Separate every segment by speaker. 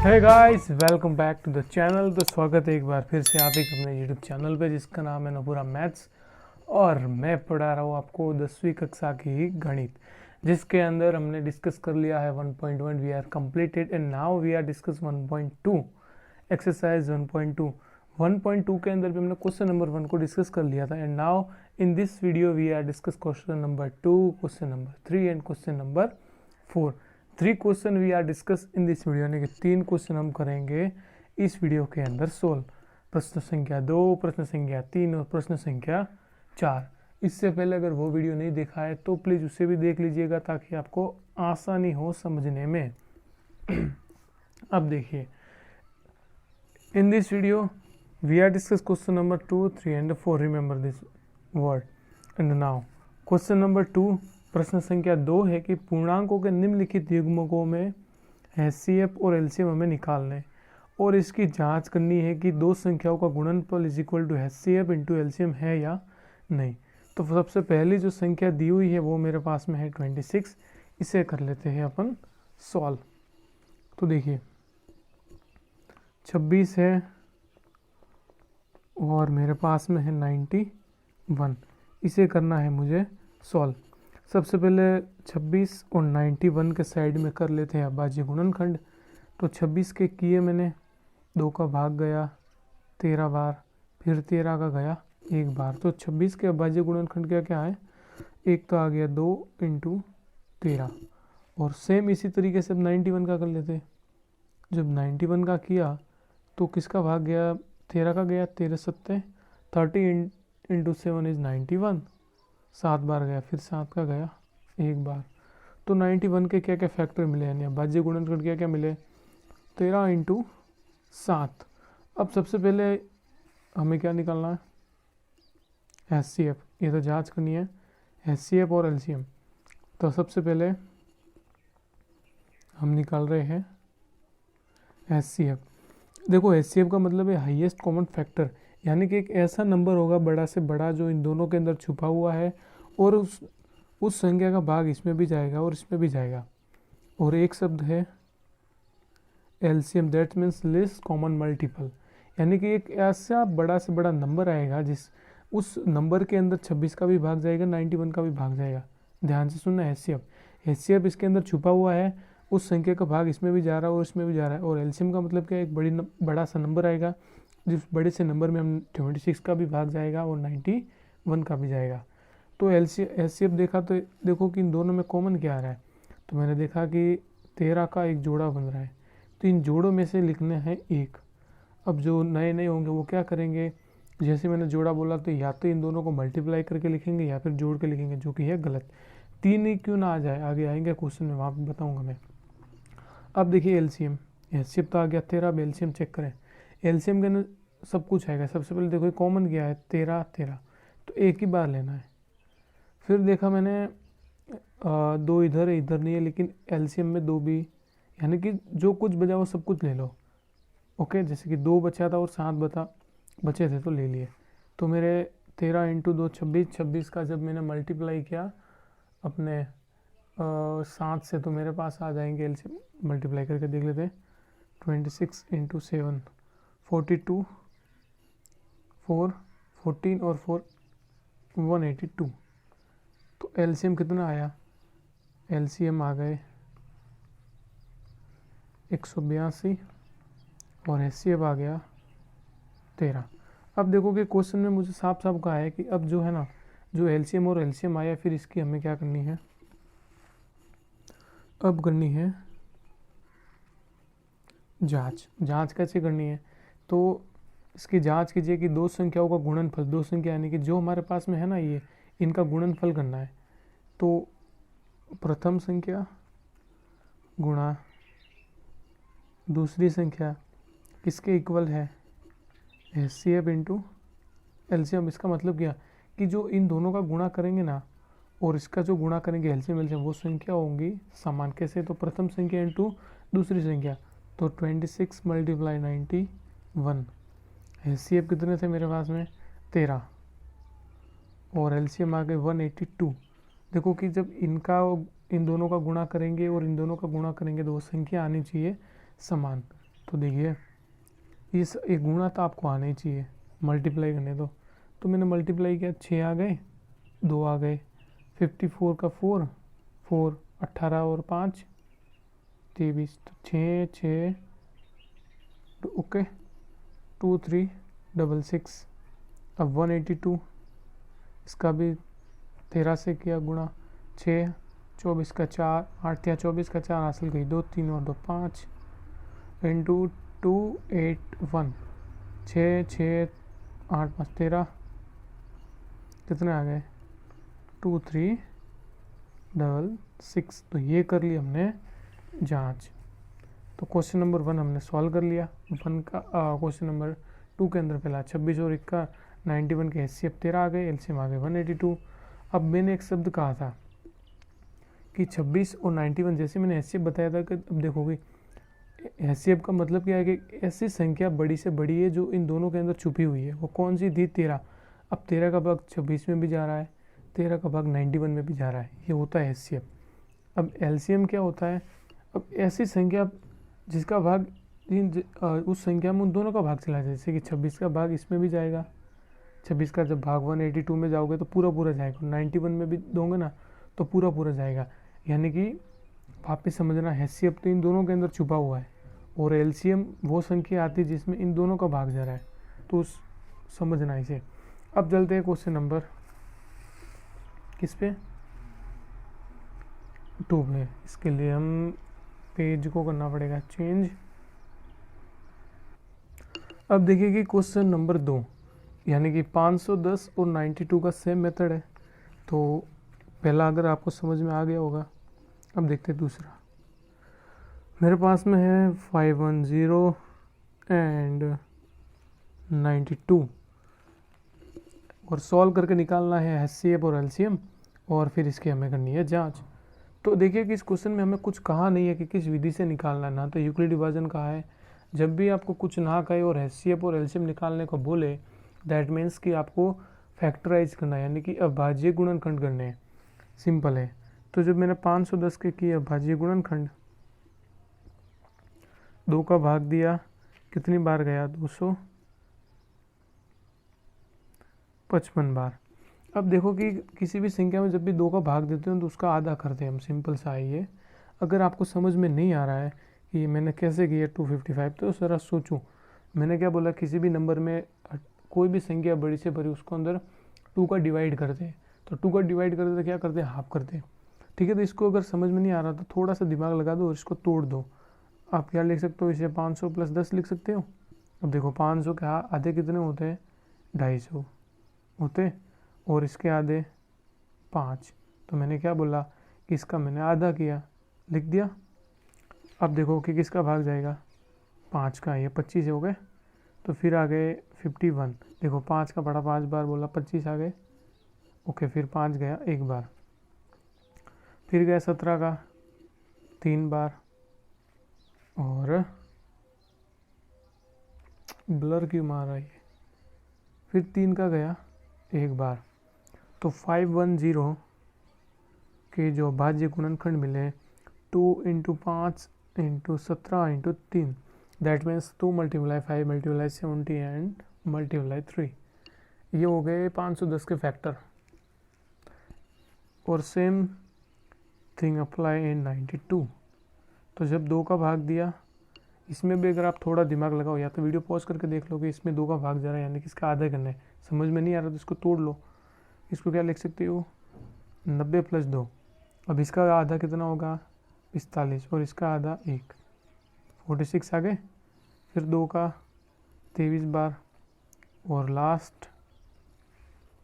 Speaker 1: Hey guys, welcome back to the channel. तो स्वागत है एक बार फिर से आप एक अपने यूट्यूब चैनल पे जिसका नाम है नपुरा मैथ्स। और मैं पढ़ा रहा हूँ आपको 10वीं कक्षा की गणित, जिसके अंदर हमने डिस्कस कर लिया है 1.1। We are completed and now we are discuss 1.2 exercise 1.2। 1.2 के अंदर भी हमने क्वेश्चन नंबर 1 को डिस्कस कर लिया था। And now in this video we are discuss question number 2, question number 3 and question number 4। 3 question we are discuss in this video, यानी कि 3 क्वेश्चन हम करेंगे इस वीडियो के अंदर सोल्व। प्रश्न संख्या 2, प्रश्न संख्या 3 और प्रश्न संख्या 4। इससे पहले अगर वो वीडियो नहीं देखा है तो प्लीज़ उसे भी देख लीजिएगा ताकि आपको आसानी हो समझने में। अब देखिए, in this video we are discuss question number 2, 3 and 4। Remember this word. And now question number 2, प्रश्न संख्या 2 है कि पूर्णांकों के निम्नलिखित युग्मकों में एचसीएफ और एलसीएम हमें निकालने और इसकी जांच करनी है कि दो संख्याओं का गुणनफल is equal to HCF into LCM है या नहीं। तो सबसे पहली जो संख्या दी हुई है वो मेरे पास में है 26। इसे कर लेते हैं अपन सॉल्व। तो देखिए 26 है और मेरे पास में है 91। इसे करना है मुझे सॉल्व। सबसे पहले 26 और 91 के साइड में कर लेते हैं अभाज्य गुणनखंड। तो 26 के किए मैंने, 2 का भाग गया 13 बार, फिर 13 का गया 1 बार। तो 26 के अभाज्य गुणनखंड क्या क्या है, एक तो आ गया 2 इंटू 13। और सेम इसी तरीके से अब 91 का कर लेते। जब 91 का किया तो किसका भाग गया, 13 का गया, 13 सत्ते 30 इंटू 7 इज 91। 7 बार गया, फिर 7 का गया 1 बार। तो 91 के क्या क्या फैक्टर मिले, यानी अभाज्य गुणनखंड क्या क्या मिले, 13 इंटू 7। अब सबसे पहले हमें क्या निकालना है, एचसीएफ। ये तो जांच करनी है एचसीएफ और एलसीएम। तो सबसे पहले हम निकाल रहे हैं एचसीएफ। देखो एचसीएफ का मतलब है हाईएस्ट कॉमन फैक्टर, यानी कि एक ऐसा नंबर होगा बड़ा से बड़ा जो इन दोनों के अंदर छुपा हुआ है और उस संख्या का भाग इसमें भी जाएगा और इसमें भी जाएगा। और एक शब्द है LCM, that means least common multiple, यानी कि एक ऐसा बड़ा से बड़ा नंबर आएगा जिस उस नंबर के अंदर 26 का भी भाग जाएगा, 91 का भी भाग जाएगा। ध्यान से सुनना, एचसीएफ इसके अंदर छुपा हुआ है, उस संख्या का भाग इसमें भी जा रहा है और इसमें भी जा रहा है। और एलसीएम का मतलब क्या, एक बड़ा सा नंबर आएगा जिस बड़े से नंबर में हम 26 का भी भाग जाएगा और 91 का भी जाएगा। तो एचसीएफ देखा तो देखो कि इन दोनों में कॉमन क्या आ रहा है। तो मैंने देखा कि 13 का एक जोड़ा बन रहा है, तो इन जोड़ों में से लिखने हैं एक। अब जो नए नए होंगे वो क्या करेंगे, जैसे मैंने जोड़ा बोला तो या तो इन दोनों को मल्टीप्लाई करके लिखेंगे या फिर जोड़ के लिखेंगे, जो कि है गलत। 3 ही क्यों ना आ जाए, आगे आएंगे क्वेश्चन में, वहाँ पर बताऊँगा मैं। अब देखिए एलसीएम, एचसीएफ तो आ गया 13। अब एलसीएम चेक करें। एलसीएम के अंदर सब कुछ आएगा। सबसे पहले देखो कॉमन क्या है, 13 13, तो एक ही बार लेना है। फिर देखा मैंने 2 इधर है, इधर नहीं है, लेकिन एलसीएम में 2 भी, यानी कि जो कुछ बचा वो सब कुछ ले लो। ओके, जैसे कि 2 बचा था और 7 बचे थे तो ले लिए। तो मेरे 13 इंटू 2 26, 26 का जब मैंने मल्टीप्लाई किया अपने 7 से, तो मेरे पास आ जाएंगे एलसीएम। मल्टीप्लाई करके देख लेते हैं। 26 इंटू 7 42, 4 14 और 4 182। तो एलसीएम कितना आया, एलसीएम आ गए 182 और एचसीएफ आ गया 13। अब देखो कि क्वेश्चन में मुझे साफ साफ कहा है कि अब जो है ना, जो एलसीएम और एलसीएम आया, फिर इसकी हमें क्या करनी है, अब करनी है जांच कैसे करनी है। तो इसकी जांच कीजिए कि दो संख्याओं का गुणनफल, दो संख्या यानी कि जो हमारे पास में है ना, ये इनका गुणनफल करना है। तो प्रथम संख्या गुणा दूसरी संख्या किसके इक्वल है, एचसीएफ इंटू एलसीएम। इसका मतलब क्या कि जो इन दोनों का गुणा करेंगे ना और इसका जो गुणा करेंगे एलसीएम एलसीएम, वो संख्या होंगी समान। कैसे, तो प्रथम संख्या इंटू दूसरी संख्या। तो 26 मल्टीप्लाई 91। एचसीएफ कितने थे मेरे पास में, 13, और एलसीएम आ गए 182। देखो कि जब इन दोनों का गुणा करेंगे और इन दोनों का गुणा करेंगे तो वो संख्या आनी चाहिए समान। तो देखिए इस एक गुणा तो आपको आना ही चाहिए, मल्टीप्लाई करने दो। तो मैंने मल्टीप्लाई किया, 6 आ गए, 2 आ गए, 54 का 4, 4 18 और 5 23, तो 6 6 ओके 2 3 6 अब 182, इसका भी 13 से किया गुणा, 6 24 का 4, 8 या 24 का 4 हासिल गई, 2 3 और 2 5 इंटू 281, 6 6 8 5 13, कितने आ गए 2 3 6। तो ये कर ली हमने जांच। तो क्वेश्चन नंबर 1 हमने सॉल्व कर लिया। वन का क्वेश्चन नंबर 2 के अंदर पहला 26 और 1 91 के एचसीएफ 13 आ गए, एलसीएम आ गए 182। अब मैंने एक शब्द कहा था कि 26 और 91, जैसे मैंने एचसीएफ बताया था कि अब देखोगे एचसीएफ का मतलब क्या है कि ऐसी संख्या बड़ी से बड़ी है जो इन दोनों के अंदर छुपी हुई है। वो कौन सी थी? 13। अब 13 का भाग 26 में भी जा रहा है, 13 का भाग 91 में भी जा रहा है, ये होता है एचसीएफ। अब एलसीएम क्या होता है? अब ऐसी संख्या जिसका भाग उस संख्या में उन दोनों का भाग चला जाए, जैसे कि 26 का भाग इसमें भी जाएगा, 26 का जब भाग 182 में जाओगे तो पूरा पूरा जाएगा, 91 में भी दोगे ना तो पूरा पूरा जाएगा। यानी कि वापस समझना, एचसीएफ तो इन दोनों के अंदर छुपा हुआ है और एलसीएम वो संख्या आती है जिसमें इन दोनों का भाग जा रहा है, तो समझना इसे। अब चलते हैं क्वेश्चन नंबर किस पे 2 पे। इसके लिए हम पेज को करना पड़ेगा चेंज। अब देखिए कि क्वेश्चन नंबर 2 यानी कि 510 और 92 का सेम मेथड है। तो पहला अगर आपको समझ में आ गया होगा, अब देखते हैं दूसरा। मेरे पास में है 510 एंड 92 और सॉल्व करके निकालना है एचसीएफ और एलसीएम और फिर इसकी हमें करनी है जांच। तो देखिए कि इस क्वेश्चन में हमें कुछ कहा नहीं है कि किस विधि से निकालना है, ना तो यूक्लिड डिवीजन कहा है। जब भी आपको कुछ ना कहे और एचसीएफ और एलसीएम निकालने को बोले, दैट मीन्स कि आपको फैक्टराइज करना है, यानी कि अभाज्य गुणनखंड करने हैं। सिंपल है। तो जब मैंने 510 के किए अभाज्य गुणनखंड, 2 का भाग दिया, कितनी बार गया? 255 बार। अब देखो कि किसी भी संख्या में जब भी 2 का भाग देते हैं तो उसका आधा करते हैं हम, सिंपल सा है ये। अगर आपको समझ में नहीं आ रहा है कि मैंने कैसे किया 255, तो ज़रा सोचूं। मैंने क्या बोला? किसी भी नंबर में कोई भी संख्या बड़ी से बड़ी, उसको अंदर 2 का डिवाइड करते हैं। तो 2 का डिवाइड करते तो क्या करते हैं? हाफ करते हैं। ठीक है, तो इसको अगर समझ में नहीं आ रहा तो थोड़ा सा दिमाग लगा दो और इसको तोड़ दो। आप क्या लिख सकते हो? इसे 500 + 10 लिख सकते हो। अब देखो 500 के आधे कितने होते हैं? 250 होते, और इसके आधे 5। तो मैंने क्या बोला कि इसका मैंने आधा किया, लिख दिया। अब देखो कि किसका भाग जाएगा? 5 का, ये 25 हो गए। तो फिर आ गए 51। देखो 5 का बड़ा 5 बार बोला, 25 आ गए। ओके, फिर 5 गया 1 बार, फिर गया 17 का 3 बार, और ब्लर क्यों मार रहा है, फिर 3 का गया 1 बार। तो 510 के जो अभाज्य गुणनखंड मिले 2 × 5 × 17 × 3, दैट मीन्स 2 × 5 × 70 एंड × 3। ये हो गए 510 के फैक्टर। और सेम थिंग अप्लाई इन 92। तो जब 2 का भाग दिया, इसमें भी अगर आप थोड़ा दिमाग लगाओ, या तो वीडियो पॉज करके देख लो कि इसमें 2 का भाग जा रहा है, यानी कि इसका आधा करना है। समझ में नहीं आ रहा तो इसको तोड़ लो। इसको क्या लिख सकते हो? 90 + 2। अब इसका आधा कितना होगा? 45, और इसका आधा 1, 46 आ गए। फिर 2 का 23 बार, और लास्ट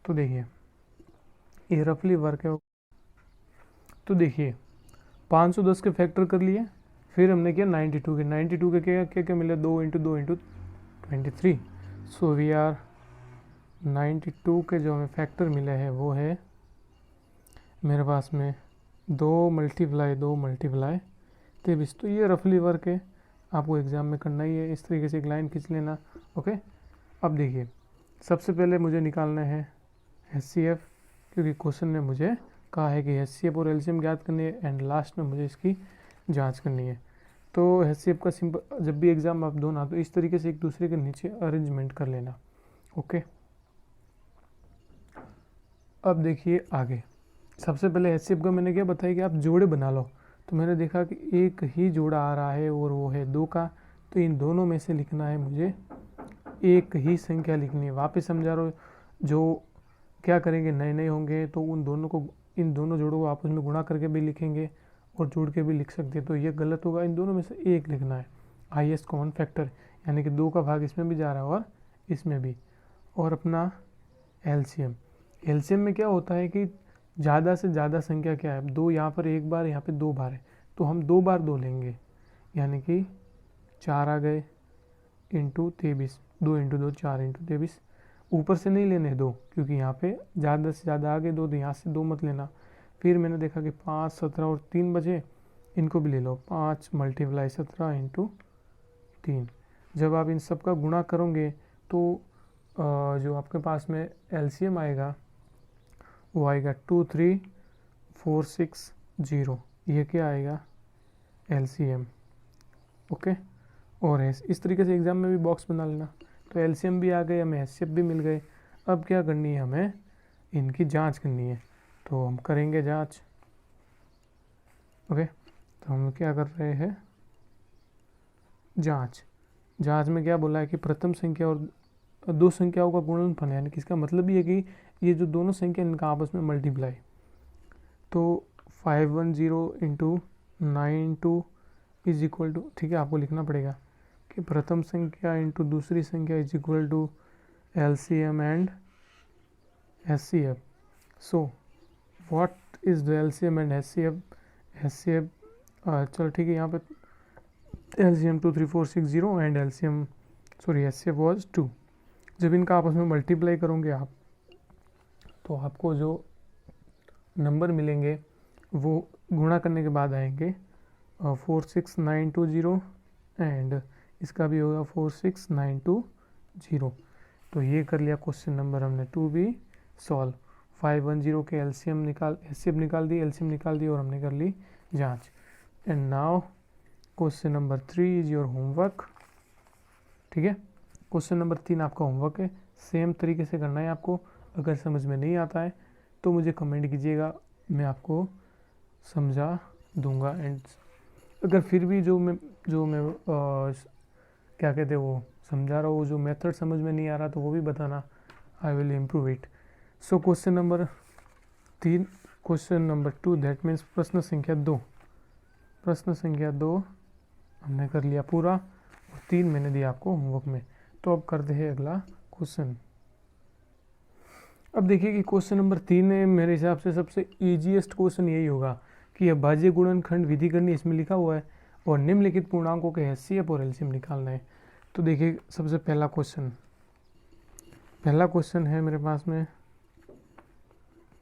Speaker 1: तो देखिए ये रफली वर्क है। तो देखिए 510 के फैक्टर कर लिए, फिर हमने किया 92 के। 92 के क्या क्या क्या मिले? 2 × 2 × 23। सो वी आर 92 के जो हमें फैक्टर मिले हैं वो है मेरे पास में 2 × 2 × 23। तो ये रफली वर्क है, आपको एग्ज़ाम में करना ही है। इस तरीके से एक लाइन खींच लेना। ओके, अब देखिए सबसे पहले मुझे निकालना है एचसीएफ, क्योंकि क्वेश्चन ने मुझे कहा है कि एचसीएफ और एलसीएम ज्ञात करनी है, एंड लास्ट में मुझे इसकी जांच करनी है। तो HCF का सिंपल, जब भी एग्ज़ाम आप दो ना तो इस तरीके से एक दूसरे के नीचे अरेंजमेंट कर लेना। ओके, अब देखिए आगे। सबसे पहले HCF का मैंने क्या बताया कि आप जोड़े बना लो। तो मैंने देखा कि एक ही जोड़ा आ रहा है और वो है 2 का, तो इन दोनों में से लिखना है मुझे, एक ही संख्या लिखनी है। वापस समझा रहा हूँ, जो क्या करेंगे नए नए होंगे तो उन दोनों को, इन दोनों जोड़ों को आपस में गुणा करके भी लिखेंगे और जोड़ के भी लिख सकते हैं, तो ये गलत होगा। इन दोनों में से एक लिखना है, हाईएस्ट कॉमन फैक्टर, यानी कि 2 का भाग इसमें भी जा रहा है और इसमें भी। और अपना एलसीएम, एलसीएम में क्या होता है कि ज़्यादा से ज़्यादा संख्या क्या है, 2 यहाँ पर एक बार, यहाँ पे 2 बार है, तो हम 2 बार 2 लेंगे, यानी कि 4 आ गए इंटू 23, 2 इंटू 2 4 इंटू 23। ऊपर से नहीं लेने 2, क्योंकि यहाँ पे ज़्यादा से ज़्यादा आ गए 2, तो यहाँ से 2 मत लेना। फिर मैंने देखा कि 5 17 और 3 बचे, इनको भी ले लो, 5 मल्टीप्लाई 17 इंटू 3। जब आप इन सब का गुणा करोगे तो जो आपके पास में एलसीएम आएगा वो आएगा 23460। ये क्या आएगा, एलसीएम। ओके, और इस तरीके से एग्ज़ाम में भी बॉक्स बना लेना। तो एलसीएम भी आ गए, हमें एचसीएफ भी मिल गए। अब क्या करनी है, हमें इनकी जांच करनी है, तो हम करेंगे जांच। ओके, तो हम क्या कर रहे हैं, जांच। जांच में क्या बोला है कि प्रथम संख्या और दो संख्याओं का गुणनफल, यानी कि इसका मतलब ये है कि ये जो दोनों संख्या इनका आपस में मल्टीप्लाई। तो 510 इंटू 92 इज इक्वल टू, ठीक है, आपको लिखना पड़ेगा कि प्रथम संख्या इंटू दूसरी संख्या is equal to LCM and HCF। So what is the LCM and HCF? HCF, चलो ठीक है, यहाँ पे LCM 23460 and LCM sorry HCF was 2। जब इनका आपस में मल्टीप्लाई करोगे आप, तो आपको जो नंबर मिलेंगे वो गुणा करने के बाद आएंगे 46920 एंड इसका भी होगा 46920। तो ये कर लिया क्वेश्चन नंबर हमने 2 भी सॉल्व। 510 के एलसीएम निकाल, HCF निकाल दी, LCM निकाल दी और हमने कर ली जांच। And now question number 3 is your homework. ठीक है, क्वेश्चन नंबर 3 आपका होमवर्क है। सेम तरीके से करना है आपको। अगर समझ में नहीं आता है तो मुझे कमेंट कीजिएगा, मैं आपको समझा दूंगा। एंड अगर फिर भी जो मैं क्या कहते हैं वो समझा रहा हूँ, जो मेथड समझ में नहीं आ रहा तो वो भी बताना, I will improve it. So question number 3, question number 2 that means प्रश्न संख्या 2, प्रश्न संख्या 2 हमने कर लिया पूरा और 3 मैंने दिया आपको होमवर्क में। तो अब करते हैं अगला क्वेश्चन। अब देखिए कि क्वेश्चन नंबर 3 है मेरे हिसाब से सबसे ईजीएस्ट क्वेश्चन यही होगा कि यह भाज्य गुणनखंड विधि करनी, इसमें लिखा हुआ है और निम्नलिखित पूर्णांकों के HCF और LCM निकालना है। तो देखिए सबसे पहला क्वेश्चन है मेरे पास में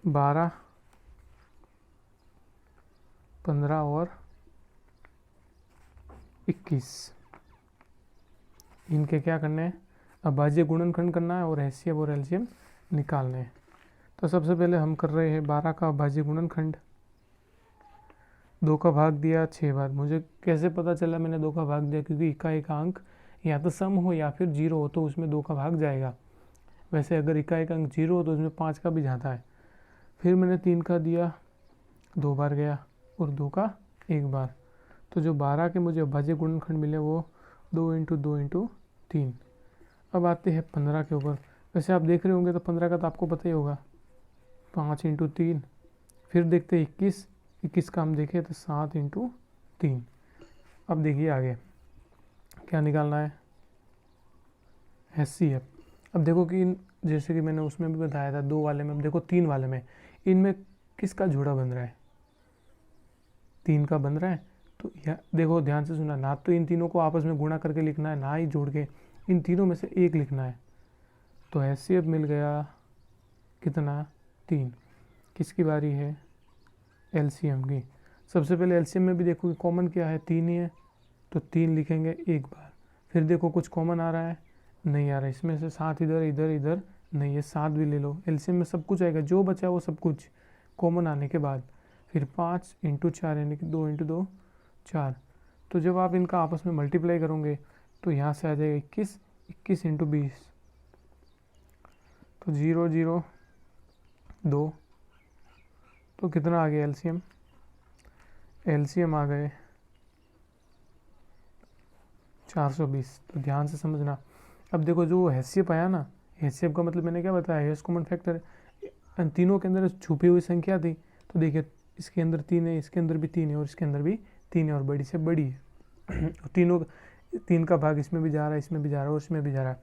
Speaker 1: 12, 15 और 21। इनके क्या करने हैं, अब भाज्य गुणनखंड करना है और HCF और LCM निकालने हैं। तो सबसे पहले हम कर रहे हैं 12 का भाज्य गुणनखंड। 2 का भाग दिया 6 बार। मुझे कैसे पता चला मैंने 2 का भाग दिया, क्योंकि इकाई का अंक या तो सम हो या फिर 0 हो तो उसमें 2 का भाग जाएगा। वैसे अगर इकाई का अंक 0 हो तो उसमें 5 का भी जाता है। फिर मैंने 3 का दिया, 2 बार गया और 2 का 1 बार। तो जो 12 के मुझे भाज्य गुणनखंड मिले वो 2 इंटू 2 इंटू 3। अब आते हैं 15 के ऊपर। वैसे आप देख रहे होंगे तो 15 का तो आपको पता ही होगा, 5 इंटू 3। फिर देखते हैं 21 का हम देखें तो 7 इंटू 3। अब देखिए आगे क्या निकालना है, HCF। अब देखो कि जैसे कि मैंने उसमें भी बताया था 2 वाले में, अब देखो 3 वाले में, इनमें किसका जोड़ा बन रहा है, 3 का बन रहा है। तो यह देखो ध्यान से सुना, ना तो इन तीनों को आपस में गुणा करके लिखना है, ना ही जोड़ के, इन तीनों में से एक लिखना है। तो HCF मिल गया कितना, 3। किसकी बारी है, LCM की। सबसे पहले LCM में भी देखो कि कॉमन क्या है, 3 ही है, तो 3 लिखेंगे एक बार। फिर देखो कुछ कॉमन आ रहा है, नहीं आ रहा है, इसमें से 7 इधर इधर इधर नहीं है, 7 भी ले लो। LCM में सब कुछ आएगा, जो बचा वो सब कुछ कॉमन आने के बाद। फिर 5 इंटू 4 यानी कि 2 इंटू 2 4। तो जब आप इनका आपस में मल्टीप्लाई करोगे तो यहाँ से आ जाएगा 21, 21 इंटू 20, तो 0 0 2, तो कितना आ गया एलसीएम? एलसीएम आ गए 420। तो ध्यान से समझना। अब देखो जो हैसियत आया ना, हैसियत का मतलब मैंने क्या बताया, हेस कॉमन फैक्टर है। तीनों के अंदर छुपी हुई संख्या थी, तो देखिए इसके अंदर 3 है, इसके अंदर भी 3 है और इसके अंदर भी 3 है और बड़ी से बड़ी है। तीनों 3 का भाग इसमें भी जा रहा है, इसमें भी जा रहा है और इसमें भी जा रहा है।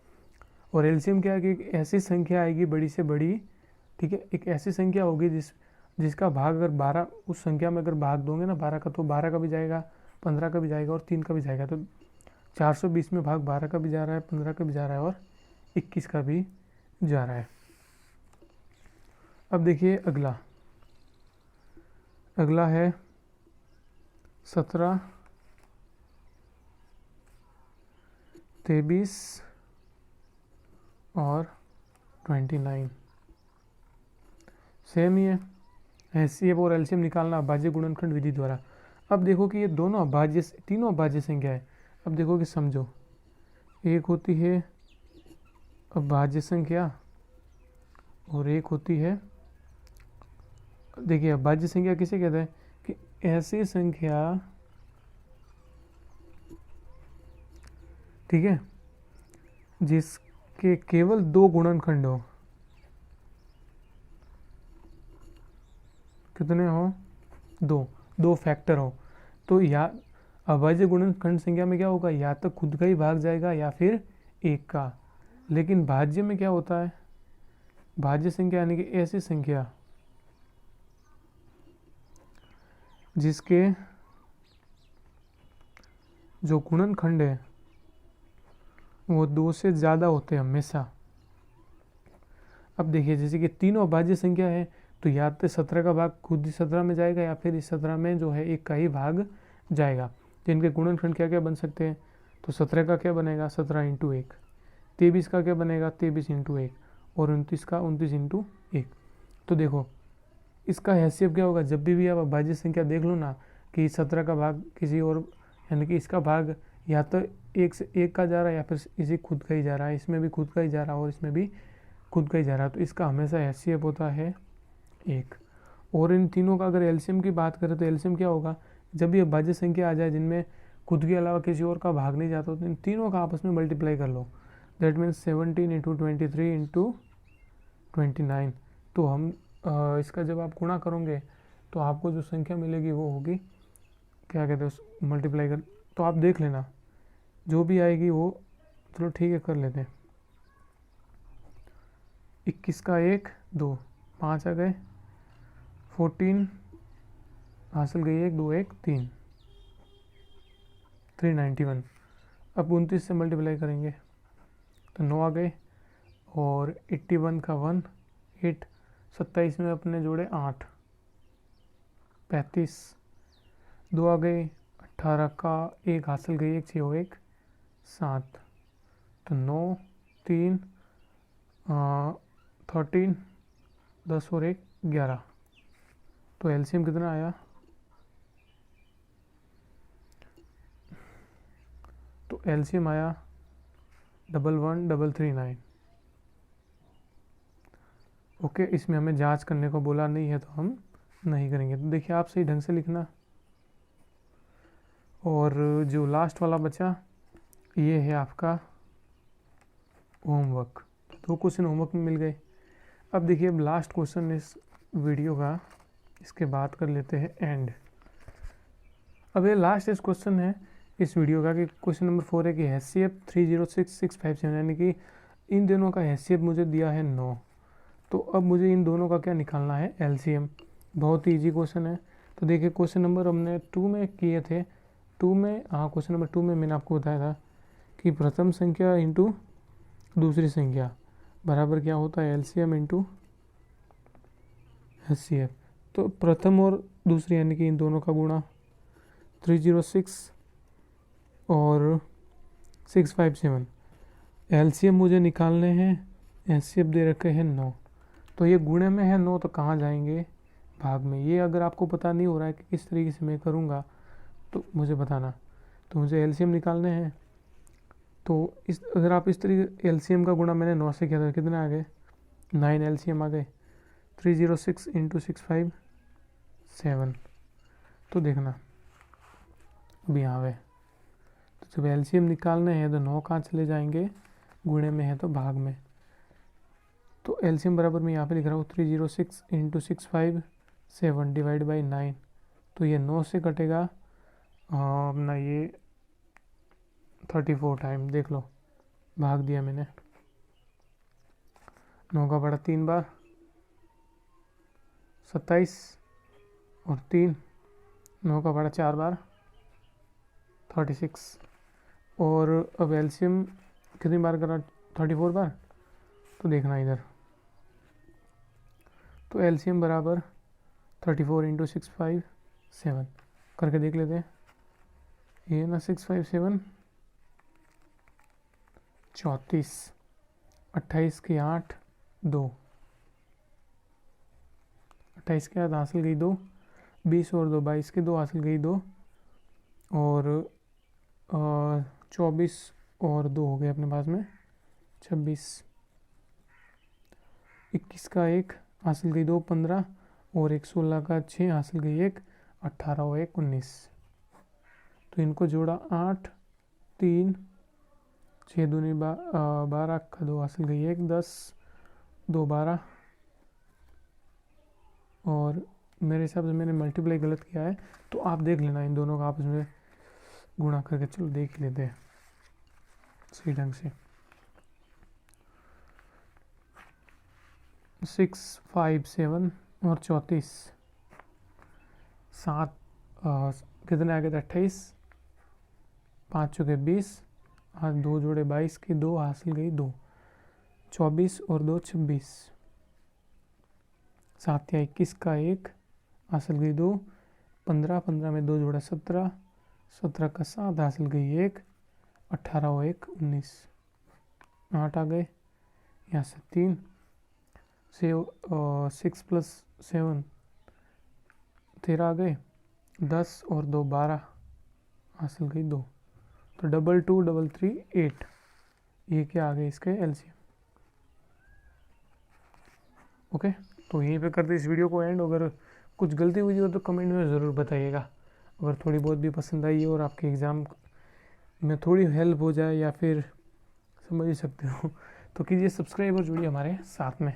Speaker 1: और एलसीएम क्या है कि एक ऐसी संख्या आएगी बड़ी से बड़ी, ठीक है, एक ऐसी संख्या होगी जिसका भाग अगर 12, उस संख्या में अगर भाग दोगे ना 12 का, तो 12 का भी जाएगा, 15 का भी जाएगा और 3 का भी जाएगा। तो 420 में भाग 12 का भी जा रहा है, 15 का भी जा रहा है और 21 का भी जा रहा है। अब देखिए अगला है 17, 23 और 29। सेम ही है, हैसियत और एलसीएम निकालना अभाज्य गुणनखंड विधि द्वारा। अब देखो कि ये दोनों अभाज्य, तीनों अभाज्य संख्या है। अब देखो कि समझो, एक होती है अभाज्य संख्या और एक होती है, देखिए अभाज्य संख्या किसे कहते हैं कि ऐसी संख्या, ठीक है, जिसके केवल 2 गुणनखंड हो। कितने हो? 2 फैक्टर हो। तो या अभाज्य गुणनखंड संख्या में क्या होगा, या तो खुद का ही भाग जाएगा या फिर एक का। लेकिन भाज्य में क्या होता है, भाज्य संख्या यानी कि ऐसी संख्या जिसके जो गुणनखंड है वो 2 से ज़्यादा होते हैं हमेशा। अब देखिए जैसे कि तीनों अभाज्य संख्या है, तो या तो 17 का भाग खुद ही 17 में जाएगा या फिर इस 17 में जो है एक का ही भाग जाएगा। तो इनके गुणनखंड क्या क्या बन सकते हैं, तो 17 का क्या बनेगा, 17 इंटू 1। 23 का क्या बनेगा, 23 इंटू 1। और 29 का 29 इंटू 1। तो देखो इसका हैसियत क्या होगा, जब भी आप अभाज्य संख्या देख लो ना कि 17 का भाग किसी और, यानी कि इसका भाग या तो 1 से 1 का जा रहा है या फिर इसी खुद का ही जा रहा है, इसमें भी खुद का ही जा रहा है और इसमें भी खुद का ही जा रहा है, तो इसका हमेशा हैसियत होता है 1। और इन तीनों का अगर एलसीएम की बात करें तो एलसीएम क्या होगा, जब भी अभाज्य संख्या आ जाए जिनमें खुद के अलावा किसी और का भाग नहीं जाता, तो इन तीनों का आपस में मल्टीप्लाई कर लो। That means 17 into 23 into 29। तो हम इसका जब आप गुणा करोगे तो आपको जो संख्या मिलेगी वो होगी, क्या कहते हैं, मल्टीप्लाई कर, तो आप देख लेना जो भी आएगी वो, चलो ठीक है कर लेते हैं। 21 का 1 2 5 आ गए, 14 हासिल गई 1 2 1 3, 391। अब 29 से मल्टीप्लाई करेंगे तो 9 आ गए, और 81 का 1 8, 27 में अपने जोड़े 8, 35 2 आ गए, 18 का 1 हासिल गई 1 6 1 7, तो 9 3 13 10 और 1 11। तो एलसीएम कितना आया, तो एलसीएम आया 11339। ओके, इसमें हमें जांच करने को बोला नहीं है तो हम नहीं करेंगे। तो देखिए आप सही ढंग से लिखना। और जो लास्ट वाला बचा ये है आपका होमवर्क। 2 क्वेश्चन होमवर्क में मिल गए। अब देखिए अब लास्ट क्वेश्चन इस वीडियो का, इसके बाद कर लेते हैं एंड। अब ये लास्ट इस क्वेश्चन है इस वीडियो का कि क्वेश्चन नंबर 4 है कि हैसियत 306657, यानी कि इन दोनों का हैसियत मुझे दिया है 9। तो अब मुझे इन दोनों का क्या निकालना है, एलसीएम। बहुत ही ईजी क्वेश्चन है। तो देखिए क्वेश्चन नंबर हमने 2 में किए थे, 2 में, हाँ क्वेश्चन नंबर 2 में मैंने आपको बताया था कि प्रथम संख्या इंटू दूसरी संख्या बराबर क्या होता है, एलसीएम इंटू हैसियत। तो प्रथम और दूसरी यानी कि इन दोनों का गुणा 306 और 657। एलसीएम मुझे निकालने हैं, हैसियत दे रखे हैं 9। तो ये गुणे में है 9 तो कहाँ जाएंगे, भाग में। ये अगर आपको पता नहीं हो रहा है कि किस तरीके से मैं करूँगा तो मुझे बताना। तो मुझे एलसीएम निकालने हैं। तो इस अगर आप इस तरीके एलसीएम का गुणा मैंने 9 से किया था, कितने आ गए 9 एलसीएम आ गए। 306 इंटू 657। तो देखना अभी यहाँ पे, तो जब एलसीएम निकालने हैं तो 9 कहाँ चले जाएंगे, गुणे में है तो भाग में। तो एलसीएम बराबर मैं यहाँ पे लिख रहा हूँ 306 इंटू 657 डिवाइड बाई 9। तो ये 9 से कटेगा अपना ये 34 टाइम, देख लो भाग दिया मैंने। 9 का बड़ा 3 बार 27 और 3, 9 का बड़ा 4 बार 36। और अब एलसीएम कितनी बार करा, 34 बार। तो देखना इधर, तो एलसीएम बराबर 34 इंटू 657 करके देख लेते हैं। ये ना 657 34, 28 के 8 2, 28 के 8 हासिल गई 2, 20 और 2 22 के 2 हासिल गई 2, और 24 और 2 हो गए अपने पास में 26, 21 का 1 हासिल गई 2 15, और 16 का 6 हासिल गई 1, 18 और 1 19। तो इनको जोड़ा 8 3 6 दूनी 12 का 2 हासिल गई 1 10 2 12, और मेरे हिसाब से मैंने मल्टीप्लाई गलत किया है, तो आप देख लेना इन दोनों का आपस में गुणा करके। चलो देख ही लेते हैं सही ढंग से। 6 5 7 और 34, 7 कितने आ गए थे 28, 5 चौके 20, आज 2 जोड़े 22 के 2 हासिल गई 2, 24 और 2 26, 7 या 21 का 1 हासिल गई 2, 15 15 में 2 जोड़ा 17, 17 का 7 हासिल गई 1, 18 और 1 19, 8 आ गए यहाँ से 3 से 6 प्लस 7 13 आ गए, 10 और 2 12 हासिल गई 2। तो 2 2 3 3 8, ये क्या आ गए इसके एलसीएम। ओके, तो यहीं पे करते इस वीडियो को एंड। अगर कुछ गलती हुई हो तो कमेंट में ज़रूर बताइएगा। अगर थोड़ी बहुत भी पसंद आई हो और आपके एग्ज़ाम में थोड़ी हेल्प हो जाए या फिर समझ ही सकते हो, तो कीजिए सब्सक्राइब और जुड़िए हमारे साथ में।